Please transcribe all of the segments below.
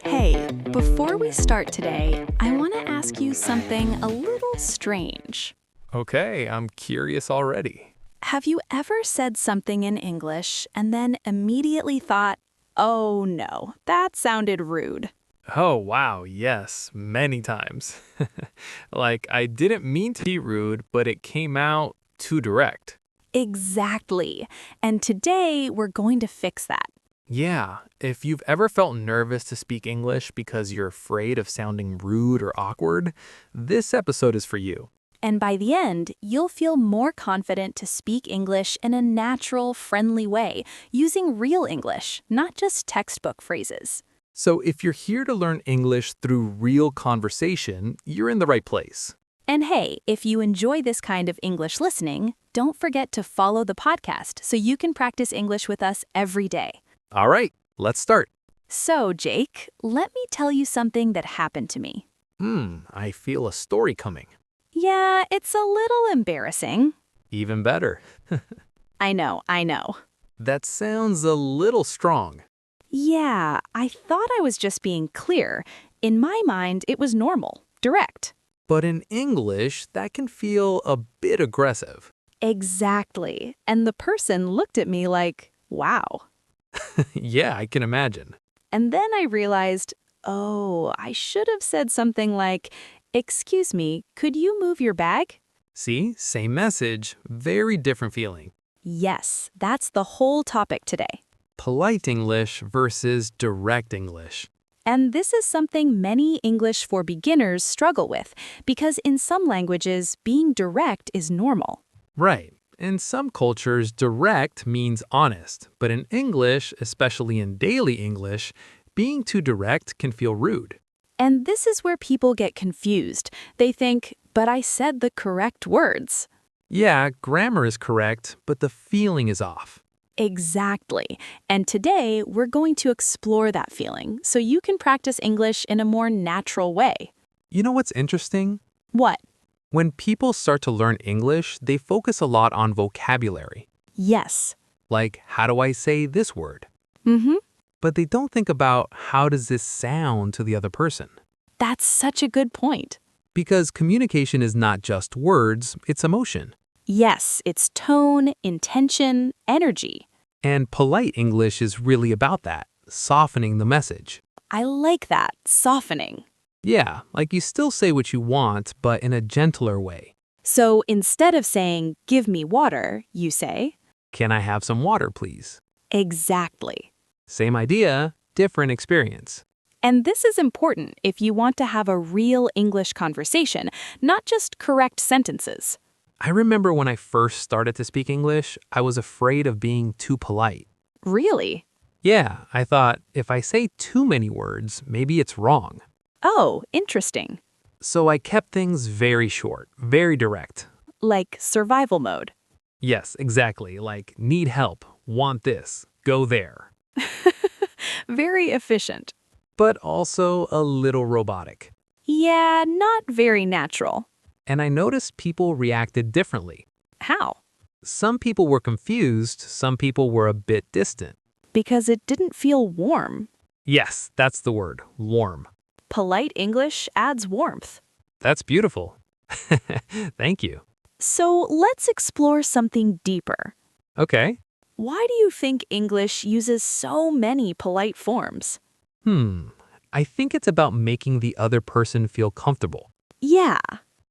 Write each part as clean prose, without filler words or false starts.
Hey, before we start today, I want to ask you something a little strange. Okay, I'm curious already. Have you ever said something in English and then immediately thought, oh no, that sounded rude? Oh, wow, yes, many times. Like, I didn't mean to be rude, but it came out too direct. Exactly. And today we're going to fix that. Yeah, if you've ever felt nervous to speak English because you're afraid of sounding rude or awkward, this episode is for you. And by the end, you'll feel more confident to speak English in a natural, friendly way, using real English, not just textbook phrases. So, if you're here to learn English through real conversation, you're in the right place. And hey, if you enjoy this kind of English listening, don't forget to follow the podcast so you can practice English with us every day. All right, let's start. So, Jake, let me tell you something that happened to me. I feel a story coming. Yeah, it's a little embarrassing. Even better. I know. That sounds a little strong. Yeah, I thought I was just being clear. In my mind, it was normal, direct. But in English, that can feel a bit aggressive. Exactly. And the person looked at me like, wow. Yeah, I can imagine. And then I realized, oh, I should have said something like, excuse me, could you move your bag? See, same message, very different feeling. Yes, that's the whole topic today. Polite English versus direct English. And this is something many English for beginners struggle with, because in some languages, being direct is normal. Right. In some cultures, direct means honest, but in English, especially in daily English, being too direct can feel rude. And this is where people get confused. They think, but I said the correct words. Yeah, grammar is correct, but the feeling is off. Exactly. And today, we're going to explore that feeling so you can practice English in a more natural way. You know what's interesting? What? When people start to learn English, they focus a lot on vocabulary. Yes. Like, how do I say this word? Mm-hmm. But they don't think about how does this sound to the other person. That's such a good point. Because communication is not just words, it's emotion. Yes, it's tone, intention, energy. And polite English is really about that, softening the message. I like that, softening. Yeah, like you still say what you want, but in a gentler way. So instead of saying, give me water, you say, Can I have some water, please? exactly. Same idea, different experience. And this is important if you want to have a real English conversation, not just correct sentences. I remember when I first started to speak English, I was afraid of being too polite. Really? Yeah, I thought if I say too many words, maybe it's wrong. Oh, interesting. So I kept things very short, very direct. Like survival mode. Yes, exactly, like need help, want this, go there. Very efficient. But also a little robotic. Yeah, not very natural. And I noticed people reacted differently. How? Some people were confused, some people were a bit distant. Because it didn't feel warm. Yes, that's the word, warm. Polite English adds warmth. That's beautiful. Thank you. So let's explore something deeper. Okay. Why do you think English uses so many polite forms? I think it's about making the other person feel comfortable. Yeah.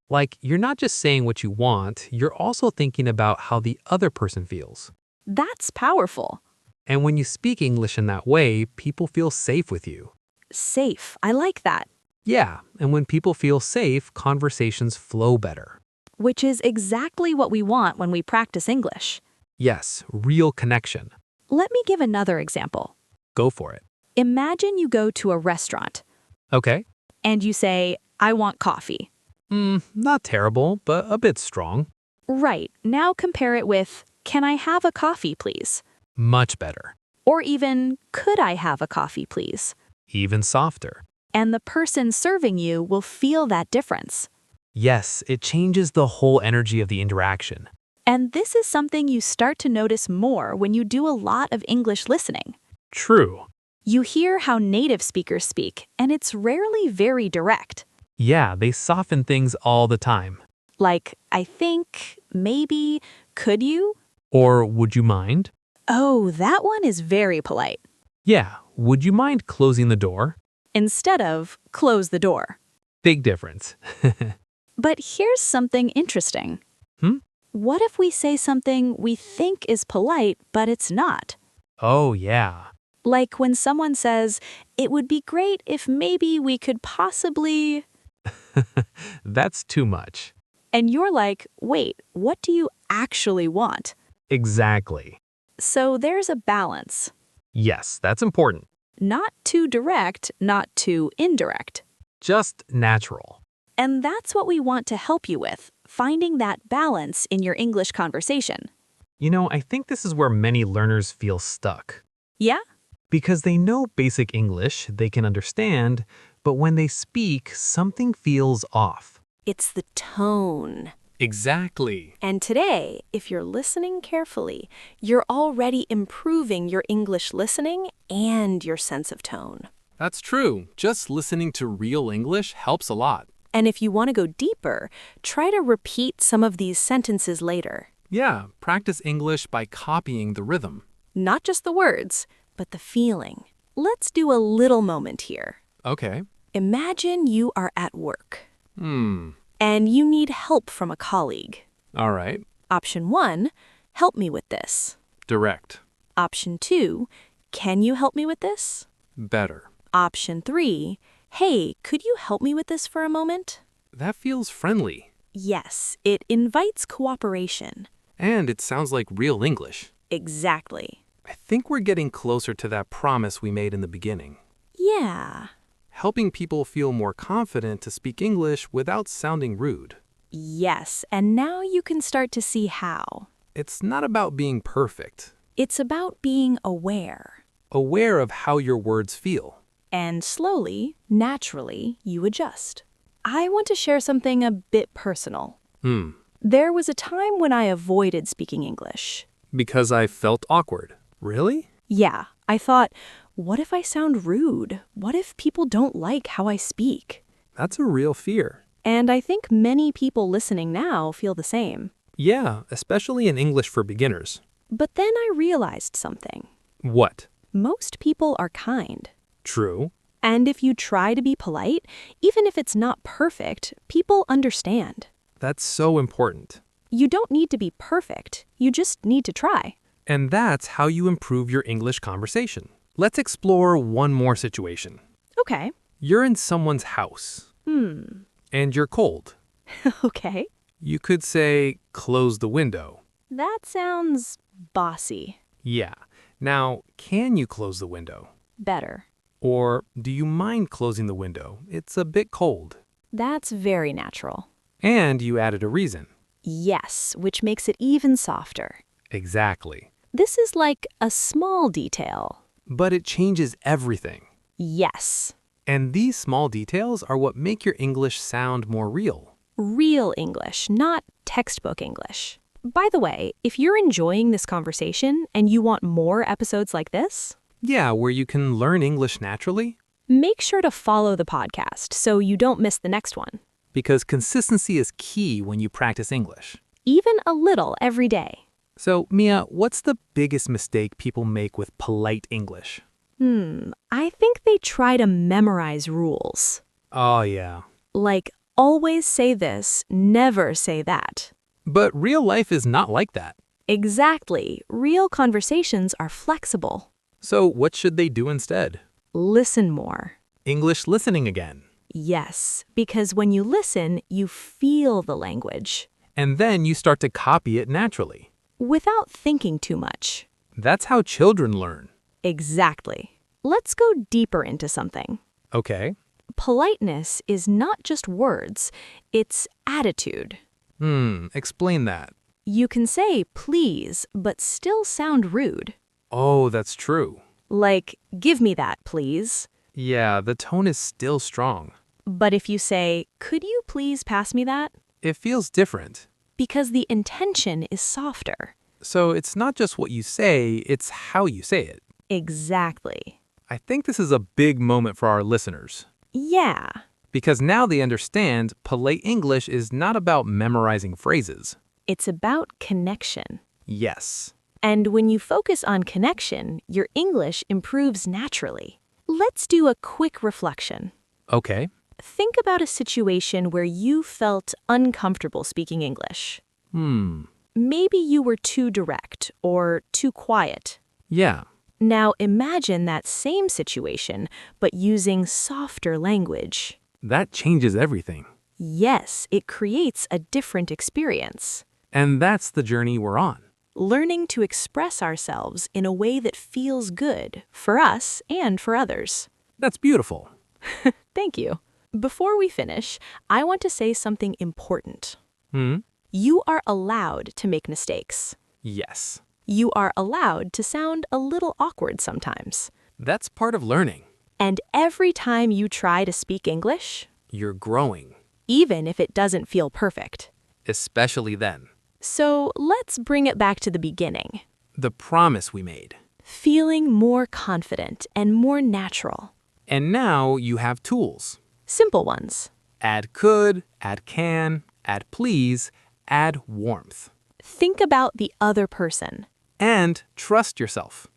Like, you're not just saying what you want, you're also thinking about how the other person feels. That's powerful. And when you speak English in that way, people feel safe with you. Safe. I like that. Yeah, and when people feel safe, conversations flow better. Which is exactly what we want when we practice English. Yes, real connection. Let me give another example. Go for it. Imagine you go to a restaurant Okay. and you say, I want coffee. Not terrible, but a bit strong. Right. Now compare it with, can I have a coffee, please? Much better. Or even, could I have a coffee, please? Even softer. And the person serving you will feel that difference. Yes, it changes the whole energy of the interaction. And this is something you start to notice more when you do a lot of English listening. True. You hear how native speakers speak, and it's rarely very direct. Yeah, they soften things all the time. Like, I think, maybe, could you? Or would you mind? Oh, that one is very polite. Yeah, would you mind closing the door? Instead of, close the door. Big difference. But here's something interesting. Hmm? What if we say something we think is polite, but it's not? Oh, yeah. Like when someone says, it would be great if maybe we could possibly... That's too much. And you're like, wait, what do you actually want? Exactly. So there's a balance. Yes, that's important. Not too direct, not too indirect. Just natural. And that's what we want to help you with, finding that balance in your English conversation. You know, I think this is where many learners feel stuck. Yeah? Because they know basic English, they can understand, but when they speak, something feels off. It's the tone. Exactly. And today, if you're listening carefully, you're already improving your English listening and your sense of tone. That's true. Just listening to real English helps a lot. And if you want to go deeper, try to repeat some of these sentences later. Yeah, practice English by copying the rhythm. Not just the words, but the feeling. Let's do a little moment here. Okay. Imagine you are at work Hmm. and you need help from a colleague. All right. Option 1, help me with this. Direct. Option 2, can you help me with this? Better. Option 3, hey, could you help me with this for a moment? That feels friendly. Yes, it invites cooperation. And it sounds like real English. Exactly. I think we're getting closer to that promise we made in the beginning. Yeah. Helping people feel more confident to speak English without sounding rude. Yes, and now you can start to see how. It's not about being perfect. It's about being aware. Aware of how your words feel. And slowly, naturally, you adjust. I want to share something a bit personal. There was a time when I avoided speaking English. Because I felt awkward. Really? Yeah, I thought, what if I sound rude? What if people don't like how I speak? That's a real fear. And I think many people listening now feel the same. Yeah, especially in English for beginners. But then I realized something. What? Most people are kind. True. And if you try to be polite, even if it's not perfect, people understand. That's so important. You don't need to be perfect. You just need to try. And that's how you improve your English conversation. Let's explore one more situation. Okay. You're in someone's house. And you're cold. Okay. You could say, close the window. That sounds bossy. Yeah. Now, can you close the window? Better. Or do you mind closing the window? It's a bit cold. That's very natural. And you added a reason. Yes, which makes it even softer. Exactly. This is like a small detail. But it changes everything. Yes. And these small details are what make your English sound more real. Real English, not textbook English. By the way, if you're enjoying this conversation and you want more episodes like this, Yeah, where you can learn English naturally. make sure to follow the podcast so you don't miss the next one. Because consistency is key when you practice English. Even a little every day. So, Mia, what's the biggest mistake people make with polite English? I think they try to memorize rules. Oh, yeah. Like, always say this, never say that. But real life is not like that. Exactly. Real conversations are flexible. So, what should they do instead? Listen more. English listening again. Yes, because when you listen, you feel the language And then you start to copy it naturally. without thinking too much. That's how children learn. Exactly. Let's go deeper into something. Okay. Politeness is not just words, it's attitude. Explain that. You can say please, but still sound rude. Oh, that's true. Like, give me that, please. Yeah, the tone is still strong. But if you say, could you please pass me that? It feels different. Because the intention is softer. So it's not just what you say, it's how you say it. Exactly. I think this is a big moment for our listeners. Yeah. Because now they understand polite English is not about memorizing phrases. It's about connection. Yes. And when you focus on connection, your English improves naturally. Let's do a quick reflection. Okay. Think about a situation where you felt uncomfortable speaking English. Maybe you were too direct or too quiet. Yeah. Now imagine that same situation, but using softer language. That changes everything. Yes, it creates a different experience. And that's the journey we're on. Learning to express ourselves in a way that feels good for us and for others. That's beautiful. Thank you. Before we finish, I want to say something important. Hmm? You are allowed to make mistakes. Yes. You are allowed to sound a little awkward sometimes. That's part of learning. And every time you try to speak English, You're growing. even if it doesn't feel perfect. Especially then. So let's bring it back to the beginning. The promise we made. Feeling more confident and more natural. And now you have tools. Simple ones. Add could, add can, add please, add warmth. Think about the other person. And trust yourself.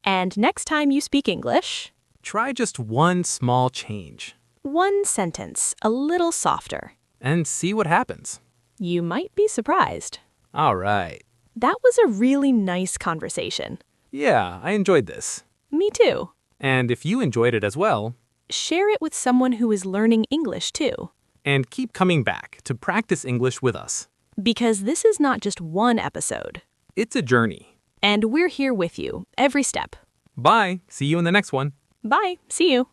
And next time you speak English, Try just one small change one sentence a little softer. and see what happens. You might be surprised. All right. That was a really nice conversation. Yeah, I enjoyed this. Me too. And if you enjoyed it as well, Share it with someone who is learning English too. and keep coming back to practice English with us. Because this is not just one episode. It's a journey. And we're here with you every step. Bye. See you in the next one. Bye. See you.